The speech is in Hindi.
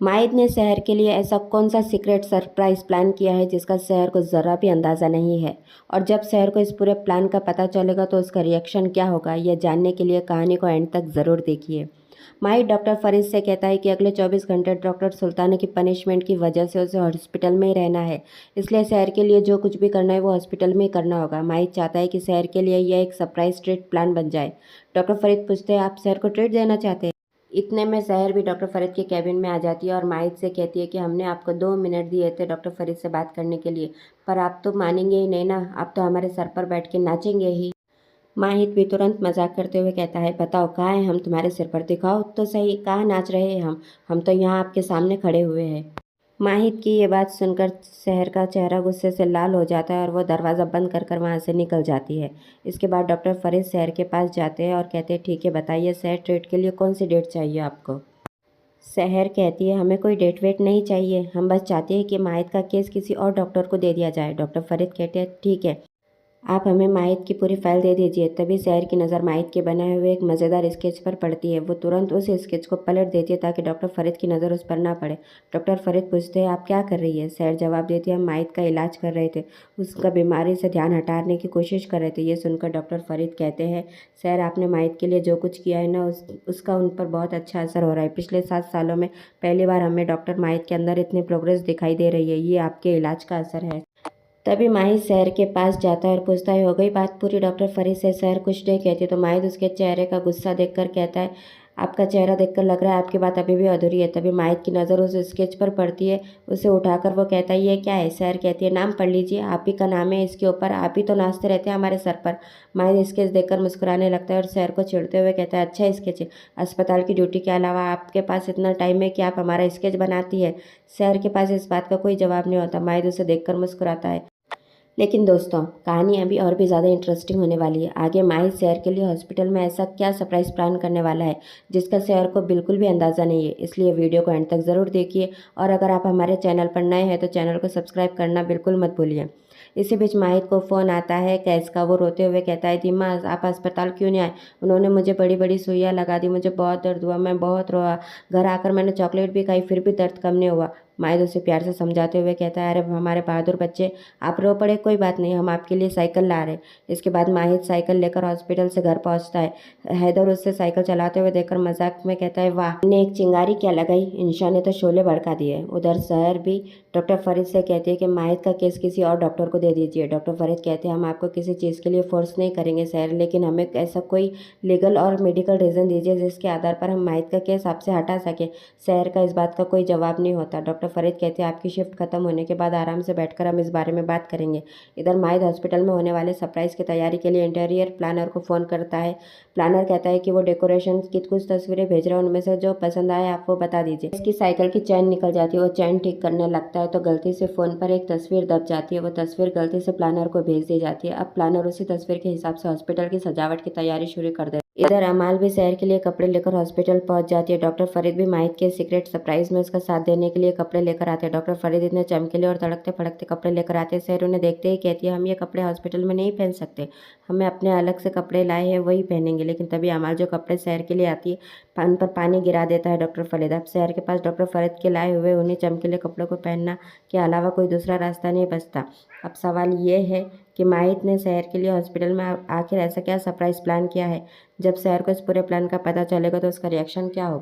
माहिद ने शहर के लिए ऐसा कौन सा सीक्रेट सरप्राइज प्लान किया है जिसका शहर को ज़रा भी अंदाज़ा नहीं है, और जब शहर को इस पूरे प्लान का पता चलेगा तो उसका रिएक्शन क्या होगा, यह जानने के लिए कहानी को एंड तक ज़रूर देखिए। माहिद डॉक्टर फरीद से कहता है कि अगले 24 घंटे डॉक्टर सुल्ताना की पनिशमेंट की वजह से उसे हॉस्पिटल में ही रहना है, इसलिए शहर के लिए जो कुछ भी करना है वो हॉस्पिटल में ही करना होगा। माहिद चाहता है कि शहर के लिए यह एक सरप्राइज ट्रीट प्लान बन जाए। डॉक्टर फरीद पूछते हैं, आप शहर को ट्रीट देना चाहते हैं? इतने में शहर भी डॉक्टर फरीद के कैबिन में आ जाती है और माहिद से कहती है कि हमने आपको 2 मिनट दिए थे डॉक्टर फरीद से बात करने के लिए, पर आप तो मानेंगे ही नहीं ना, आप तो हमारे सर पर बैठ के नाचेंगे ही। माहिद भी तुरंत मजाक करते हुए कहता है, बताओ कहाँ है हम तुम्हारे सिर पर, दिखाओ तो सही कहाँ नाच रहे हैं हम तो यहाँ आपके सामने खड़े हुए हैं। माहिद की ये बात सुनकर शहर का चेहरा गुस्से से लाल हो जाता है और वो दरवाज़ा बंद कर वहाँ से निकल जाती है। इसके बाद डॉक्टर फरीद शहर के पास जाते हैं और कहते हैं, ठीक है बताइए शहर ट्रीट के लिए कौन सी डेट चाहिए आपको? शहर कहती है, हमें कोई डेट वेट नहीं चाहिए, हम बस चाहते हैं कि माहिद का केस किसी और डॉक्टर को दे दिया जाए। डॉक्टर फरीद कहते हैं, ठीक है, आप हमें माहिद की पूरी फाइल दे दीजिए। तभी शहर की नज़र माहिद के बनाए हुए एक मज़ेदार स्केच पर पड़ती है। वो तुरंत उस स्केच को पलट देती है ताकि डॉक्टर फरीद की नज़र उस पर ना पड़े। डॉक्टर फरीद पूछते हैं, आप क्या कर रही है? शहर जवाब देती है, हम माहिद का इलाज कर रहे थे, उसका बीमारी से ध्यान हटाने की कोशिश कर रहे थे। ये सुनकर डॉक्टर फरीद कहते हैं, शहर आपने माहिद के लिए जो कुछ किया है ना उसका उन पर बहुत अच्छा असर हो रहा है। पिछले 7 सालों में पहली बार हमें डॉक्टर माहिद के अंदर इतनी प्रोग्रेस दिखाई दे रही है, ये आपके इलाज का असर है। तभी माहिद शहर के पास जाता है और पूछता है, हो गई बात पूरी डॉक्टर फरीद से? शहर कुछ नहीं कहती तो माहिद उसके चेहरे का गुस्सा देखकर कहता है, आपका चेहरा देखकर लग रहा है आपकी बात अभी भी अधूरी है। तभी माहिद की नज़र उस स्केच पर पड़ती है। उसे उठाकर वो कहता है, ये क्या है? शहर कहती है, नाम पढ़ लीजिए, आप ही का नाम है इसके ऊपर, आप ही तो नाचते रहते हैं हमारे सर पर। माहिद स्केच देखकर मुस्कुराने लगता है और शहर को चिढ़ते हुए कहता है, अच्छा स्केच है, अस्पताल की ड्यूटी के अलावा आपके पास इतना टाइम है कि आप हमारा स्केच बनाती है? शहर के पास इस बात का कोई जवाब नहीं होता। माहिद उसे देखकर मुस्कुराता है। लेकिन दोस्तों, कहानी अभी और भी ज़्यादा इंटरेस्टिंग होने वाली है। आगे माहिद शहर के लिए हॉस्पिटल में ऐसा क्या सरप्राइज प्लान करने वाला है जिसका शहर को बिल्कुल भी अंदाज़ा नहीं है, इसलिए वीडियो को एंड तक ज़रूर देखिए। और अगर आप हमारे चैनल पर नए हैं तो चैनल को सब्सक्राइब करना बिल्कुल मत भूलिए। इसी बीच माहिद को फ़ोन आता है कैस का। वो रोते हुए कहता है, दीमा आप अस्पताल क्यों नहीं आए? उन्होंने मुझे बड़ी बड़ी सुइयाँ लगा दी, मुझे बहुत दर्द हुआ, मैं बहुत रोआ, घर आकर मैंने चॉकलेट भी खाई, फिर भी दर्द कम नहीं हुआ। माहिद उसे प्यार से समझाते हुए कहता है, अरे हमारे बहादुर बच्चे, आप रो पड़े, कोई बात नहीं, हम आपके लिए साइकिल ला रहे हैं। इसके बाद माहिद साइकिल लेकर हॉस्पिटल से घर पहुंचता है। हैदर उससे साइकिल चलाते हुए देखकर मजाक में कहता है, वाह, ने एक चिंगारी क्या लगाई, इंशा ने तो शोले भड़का दिए। उधर शहर भी डॉक्टर फरीद से कहती है कि माहिद का केस किसी और डॉक्टर को दे दीजिए। डॉक्टर फरीद कहते हैं, हम आपको किसी चीज़ के लिए फोर्स नहीं करेंगे शहर, लेकिन हमें ऐसा कोई लीगल और मेडिकल रीज़न दीजिए जिसके आधार पर हम माहिद का केस आपसे हटा सकें। शहर का इस बात का कोई जवाब नहीं होता। डॉक्टर फरीद कहते हैं, आपकी शिफ्ट खत्म होने के बाद आराम से बैठकर हम इस बारे में बात करेंगे। इधर माहिद हॉस्पिटल में होने वाले सरप्राइज की तैयारी के लिए इंटीरियर प्लानर को फ़ोन करता है। प्लानर कहता है कि वो डेकोरेशन की कुछ तस्वीरें भेज रहे हैं, उनमें से जो पसंद आए आप वो बता दीजिए। इसकी साइकिल की चैन निकल जाती है, वो चैन ठीक करने लगता है तो गलती से फ़ोन पर एक तस्वीर दब जाती है। वो तस्वीर गलती से प्लानर को भेज दी जाती है। अब प्लानर उसी तस्वीर के हिसाब से हॉस्पिटल की सजावट की तैयारी शुरू कर देता है। इधर अमाल भी शहर के लिए कपड़े लेकर हॉस्पिटल पहुंच जाती है। डॉक्टर फरीद भी माहिद के सीक्रेट सरप्राइज में उसका साथ देने के लिए कपड़े लेकर आते हैं। डॉक्टर फरीद इतने चमकीले और तड़कते फड़कते कपड़े लेकर आते हैं, शहर उन्हें देखते ही कहती है, हम ये कपड़े हॉस्पिटल में नहीं पहन सकते, हमें अपने अलग से कपड़े लाए हैं वही पहनेंगे। लेकिन तभी अमाल जो कपड़े शहर के लिए आती है उन पर पानी गिरा देता है डॉक्टर फरीद। अब शहर के पास डॉक्टर फरीद के लाए हुए उन्हीं चमकीले कपड़ों को पहनना के अलावा कोई दूसरा रास्ता नहीं बचता। अब सवाल ये है कि माहिद ने शहर के लिए हॉस्पिटल में आखिर ऐसा क्या सरप्राइज प्लान किया है? जब शहर को इस पूरे प्लान का पता चलेगा तो उसका रिएक्शन क्या होगा?